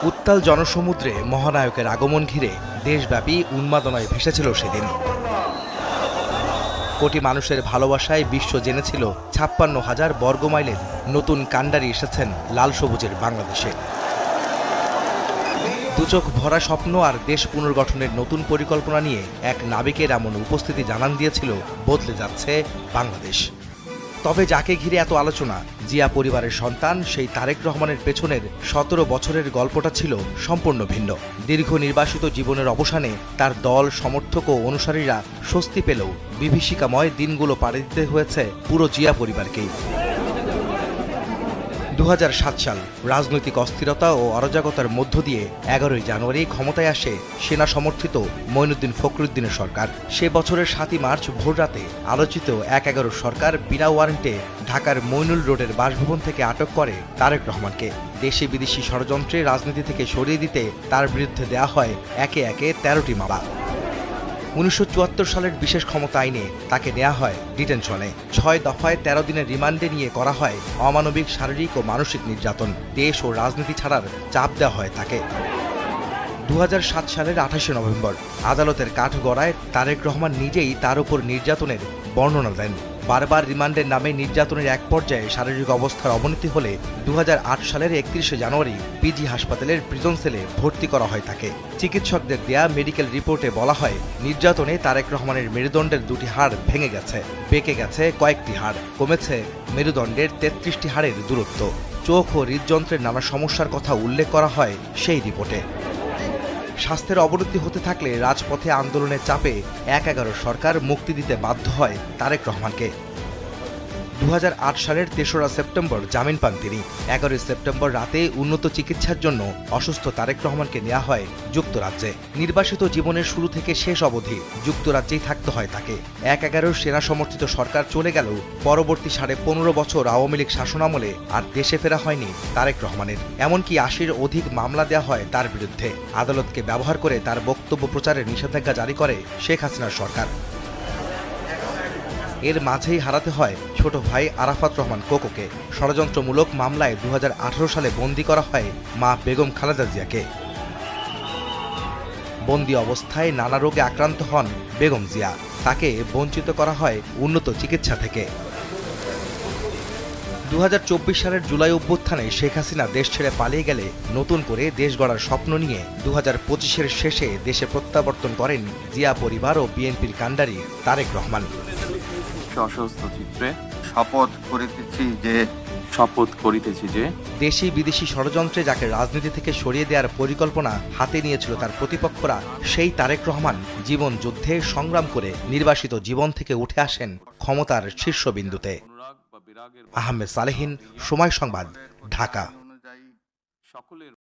উত্তাল জনসমুদ্রে মহানায়কের আগমন ঘিরে দেশব্যাপী উন্মাদনায় ভেসেছিল সেদিন। কোটি মানুষের ভালোবাসায় বিশ্ব জেনেছিল ৫৬,০০০ বর্গমাইলের নতুন কাণ্ডারি এসেছেন লাল সবুজের বাংলাদেশে। দুচোখ ভরা স্বপ্ন আর দেশ পুনর্গঠনের নতুন পরিকল্পনা নিয়ে এক নাবিকের এমন উপস্থিতি জানান দিয়েছিল বদলে যাচ্ছে বাংলাদেশ। তবে যাকে ঘিরে এত আলোচনা, জিয়া পরিবারের সন্তান সেই তারেক রহমানের পেছনের ১৭ বছরের গল্পটা ছিল সম্পূর্ণ ভিন্ন। দীর্ঘ নির্বাসিত জীবনের অবসানে তার দল, সমর্থক ও অনুসারীরা স্বস্তি পেলেও বিভীষিকাময় দিনগুলো পাড়ি দিতে হয়েছে পুরো জিয়া পরিবারকেই। ২০০৭ সাল রাজনৈতিক অস্থিরতা ও অরাজকতার মধ্য দিয়ে ১১ই জানুয়ারি ক্ষমতায় আসে সেনা সমর্থিত মঈনুদ্দিন ফখরুদ্দিনের সরকার। সে বছরের ৭ই মার্চ ভোররাতে আলোচিত ১/১১ সরকার বিনা ওয়ারেন্টে ঢাকার মইনুল রোডের বাসভবন থেকে আটক করে তারেক রহমানকে। দেশি বিদেশি ষড়যন্ত্রে রাজনীতি থেকে সরিয়ে দিতে তার বিরুদ্ধে দেয়া হয় একে একে ১৩টি মামলা। ১৯৭৪ সালের বিশেষ ক্ষমতা আইনে তাকে নেওয়া হয় ডিটেনশনে। ৬ দফায় ১৩ দিনের রিমান্ডে নিয়ে করা হয় অমানবিক শারীরিক ও মানসিক নির্যাতন। দেশ ও রাজনীতি ছাড়ার চাপ দেওয়া হয় তাকে। ২০০৭ সালের ২৮শে নভেম্বর আদালতের কাঠগড়ায় তারেক রহমান নিজেই তার উপর নির্যাতনের বর্ণনা দেন। বারবার রিমান্ডের নামে নির্যাতনের এক পর্যায়ে শারীরিক অবস্থার অবনতি হলে ২০০৮ সালের ৩১শে জানুয়ারি পিজি হাসপাতালের প্রিজন সেলে ভর্তি করা হয় তাকে। চিকিৎসকদের দেয়া মেডিকেল রিপোর্টে বলা হয়, নির্যাতনে তারেক রহমানের মেরুদণ্ডের ২টি হাড় ভেঙে গেছে, বেঁকে গেছে কয়েকটি হাড়, কমেছে মেরুদণ্ডের ৩৩টি হাড়ের দূরত্ব। চোখ ও হৃদযন্ত্রের নানা সমস্যার কথা উল্লেখ করা হয় সেই রিপোর্টে। স্বাস্থ্যের অবনতি হতে থাকলে রাজপথে আন্দোলনের চাপে ১/১১ সরকার মুক্তি দিতে বাধ্য হয় তারেক রহমানকে। ২০০৮ সালের ৩রা সেপ্টেম্বর জামিন পান তিনি। ১১ই সেপ্টেম্বর রাতে উন্নত চিকিৎসার জন্য অসুস্থ তারেক রহমানকে নেওয়া হয় যুক্তরাজ্যে। নির্বাসিত জীবনের শুরু থেকে শেষ অবধি যুক্তরাজ্যেই থাকতে হয় তাকে। ১/১১ সেনা সমর্থিত সরকার চলে গেলেও পরবর্তী ১৫.৫ বছর আওয়ামী লীগ শাসনামলে আর দেশে ফেরা হয়নি তারেক রহমানের। এমনকি ৮০-র অধিক মামলা দেওয়া হয় তার বিরুদ্ধে। আদালতকে ব্যবহার করে তার বক্তব্য প্রচারের নিষেধাজ্ঞা জারি করে শেখ হাসিনার সরকার। এর মাঝেই হারাতে হয় ছোট ভাই আরাফাত রহমান কোকোকে। ষড়যন্ত্রমূলক মামলায় ২০১৮ সালে বন্দী করা হয় মা বেগম খালেদা জিয়াকে। বন্দী অবস্থায় নানা রোগে আক্রান্ত হন বেগম জিয়া। তাকে বঞ্চিত করা হয় উন্নত চিকিৎসা থেকে। ২০২৪ সালের জুলাই অভ্যুত্থানে শেখ হাসিনা দেশ ছেড়ে পালিয়ে গেলে নতুন করে দেশ গড়ার স্বপ্ন নিয়ে ২০২৫-এর শেষে দেশে প্রত্যাবর্তন করেন জিয়া পরিবার ও বিএনপির কাণ্ডারি তারেক রহমান। অসুস্থ চিত্রে শপথ করিতেছি যে দেশি বিদেশি ষড়যন্ত্রে যাকে রাজনীতি থেকে সরিয়ে দেওয়ার পরিকল্পনা হাতে নিয়েছিল তার প্রতিপক্ষরা, সেই তারেক রহমান জীবন যুদ্ধে সংগ্রাম করে নির্বাসিত জীবন থেকে উঠে আসেন ক্ষমতার শীর্ষবিন্দুতে। আহমেদ সালেহীন, সময় সংবাদ, ঢাকা।